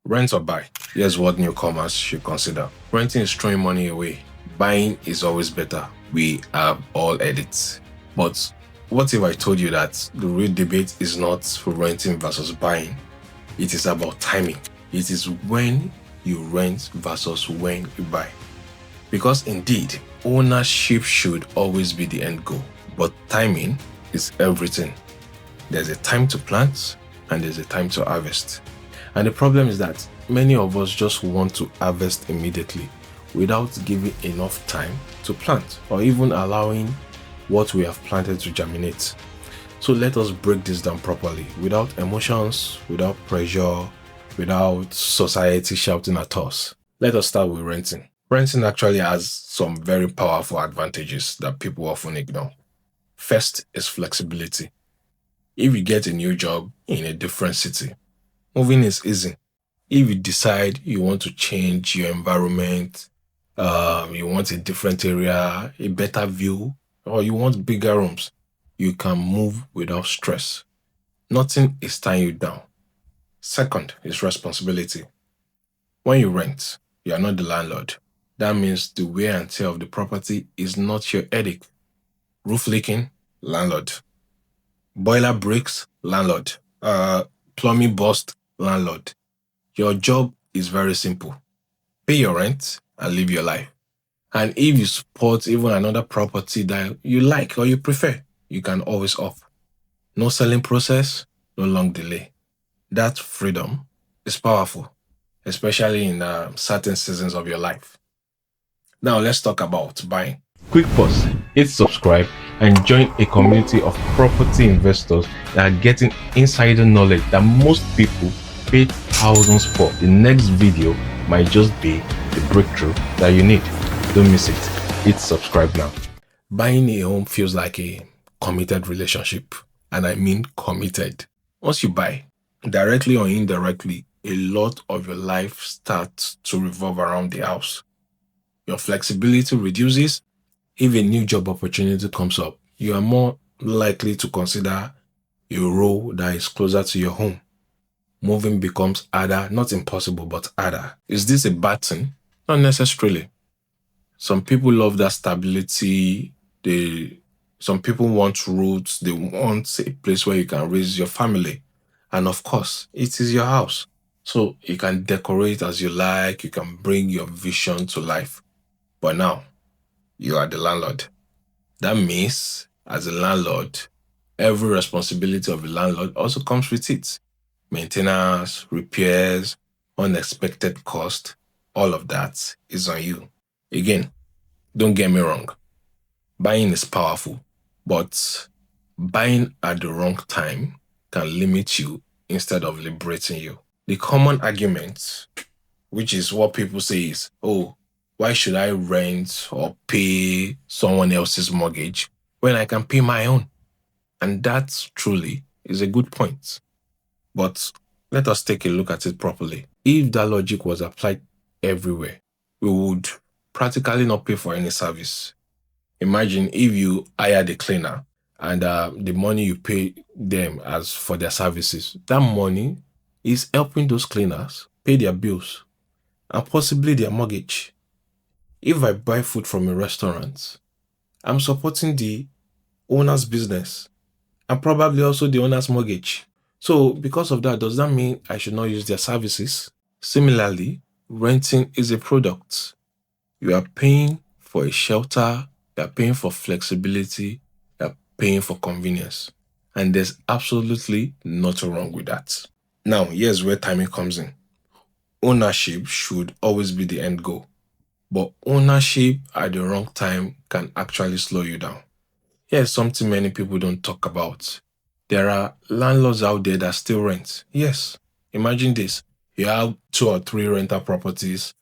Rent or buy? Here's what newcomers should consider. Renting is throwing money away. Buying is always better. We have all edits. But what if I told you that the real debate is not renting versus buying? It is about timing. It is when you rent versus when you buy. Because indeed, ownership should always be the end goal. But timing is everything. There's a time to plant and there's a time to harvest. And the problem is that many of us just want to harvest immediately without giving enough time to plant or even allowing what we have planted to germinate. So let us break this down properly without emotions, without pressure, without society shouting at us. Let us start with renting. Renting actually has some very powerful advantages that people often ignore. First is flexibility. If you get a new job in a different city, moving is easy. If you decide you want to change your environment, you want a different area, a better view, or you want bigger rooms, you can move without stress. Nothing is tying you down. Second is responsibility. When you rent, you are not the landlord. That means the wear and tear of the property is not your headache. Roof leaking, landlord. Boiler breaks, landlord. Plumbing bust, landlord. Your job is very simple. Pay your rent and live your life. And if you support even another property that you like or you prefer, you can always opt. No selling process, no long delay. That freedom is powerful, especially in certain seasons of your life. Now let's talk about buying. Quick pause, hit subscribe and join a community of property investors that are getting insider knowledge that most people pay thousands for. The next video might just be the breakthrough that you need. Don't miss it. Hit subscribe now. Buying a home feels like a committed relationship, and I mean committed. Once you buy, directly or indirectly, a lot of your life starts to revolve around the house. Your flexibility reduces. If a new job opportunity comes up, you are more likely to consider a role that is closer to your home. Moving becomes harder, not impossible, but harder. Is this a bad thing? Not necessarily. Some people love that stability. Some people want roots. They want a place where you can raise your family. And of course, it is your house. So you can decorate as you like. You can bring your vision to life. But now, you are the landlord. That means, as a landlord, every responsibility of a landlord also comes with it. Maintenance, repairs, unexpected cost, all of that is on you. Again, don't get me wrong. Buying is powerful, but buying at the wrong time can limit you instead of liberating you. The common argument, which is what people say is, oh, why should I rent or pay someone else's mortgage when I can pay my own? And that truly is a good point. But let us take a look at it properly. If that logic was applied everywhere, we would practically not pay for any service. Imagine if you hired a cleaner and the money you pay them as for their services, that money is helping those cleaners pay their bills and possibly their mortgage. If I buy food from a restaurant, I'm supporting the owner's business and probably also the owner's mortgage. So because of that, does that mean I should not use their services? Similarly, renting is a product. You are paying for a shelter, you are paying for flexibility, you are paying for convenience. And there's absolutely nothing wrong with that. Now, here's where timing comes in. Ownership should always be the end goal. But ownership at the wrong time can actually slow you down. Here's something many people don't talk about. There are landlords out there that still rent. Yes, imagine this. You have 2 or 3 rental properties,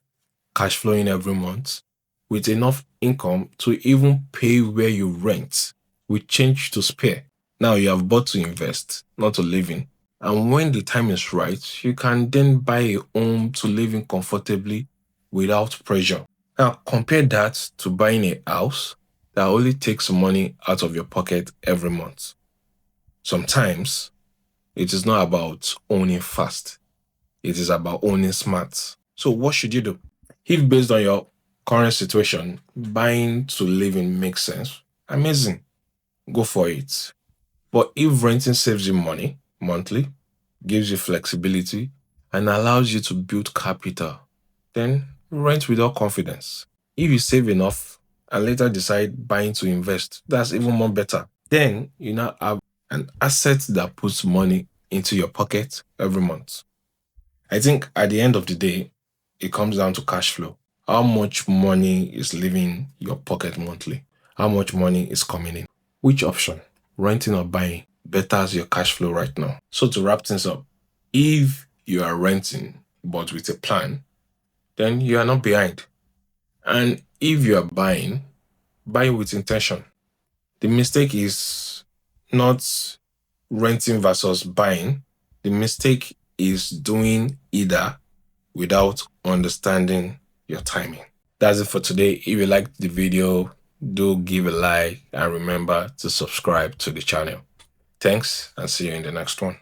cash flowing every month, with enough income to even pay where you rent, with change to spare. Now you have bought to invest, not to live in. And when the time is right, you can then buy a home to live in comfortably without pressure. Now, compare that to buying a house that only takes money out of your pocket every month. Sometimes, it is not about owning fast. It is about owning smart. So what should you do? If based on your current situation, buying to live in makes sense, amazing. Go for it. But if renting saves you money monthly, gives you flexibility, and allows you to build capital, then rent without confidence. If you save enough and later decide buying to invest, that's even more better. Then you now have an asset that puts money into your pocket every month. I think at the end of the day, it comes down to cash flow. How much money is leaving your pocket monthly? How much money is coming in? Which option, renting or buying, betters your cash flow right now? So to wrap things up, if you are renting but with a plan, then you are not behind. And if you are buying, buy with intention. The mistake is not renting versus buying. The mistake is doing either without understanding your timing. That's it for today. If you liked the video, do give a like and remember to subscribe to the channel. Thanks and see you in the next one.